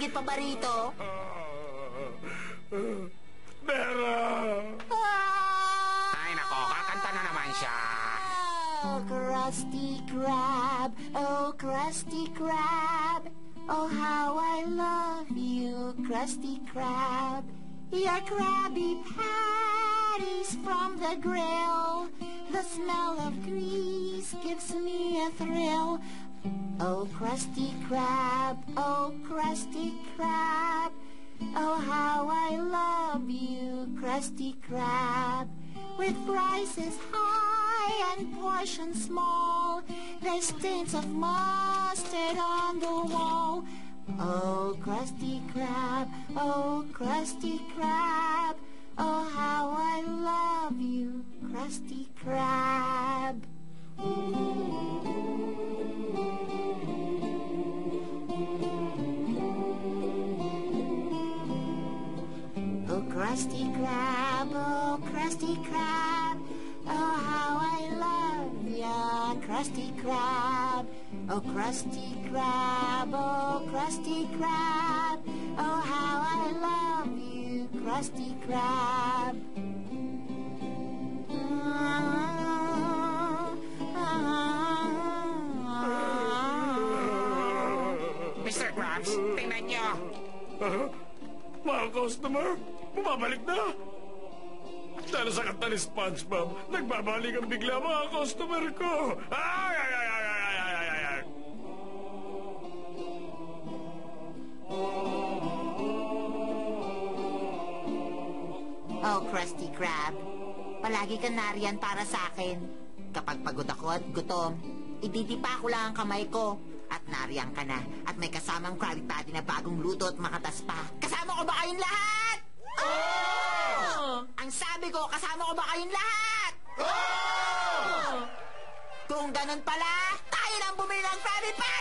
higit pa ba rito? Meron! Ay, nako, kakanta na naman siya. Oh, Krusty Krab, oh, Krusty Krab. Oh, how I love you, Krusty Krab. Your Krabby Patties from the grill. The smell of grease gives me a thrill. Oh, Krusty Krab, oh, Krusty Krab. Oh, how I love you, Krusty Krab. With prices high and portions small, there's stains of mustard on the wall. Oh, Krusty Krab, oh, Krusty Krab. Oh, how I love you, Krusty Krab. Oh, Krusty Krab, oh, Krusty Krab. Oh, how I love ya, Krusty Krab. Oh, Krusty Krab, oh, Krusty Krab. Oh, how I love you, Krusty Krab. Mr. Krabs, tingnan niyo. Mga customer, bumabalik na. Dahil sa kanta ni SpongeBob, nagbabalik ang bigla mga customer ko. Ay, ay, ay, ay, ay, ay, ay, ay, ay. Oh, Krusty Krab, palagi ka nariyan para sa akin. Kapag pagod ako at gutom, ididipa ko lang ang kamay ko. At nariyan ka na. At may kasamang Krabby Patty na bagong luto at makatas pa. Kasama ko ba kayong lahat? Oh! Ang sabi ko, kasama ko ba kayong lahat? Oh! Kung ganun pala, tayo lang bumili ng Krabby Patty!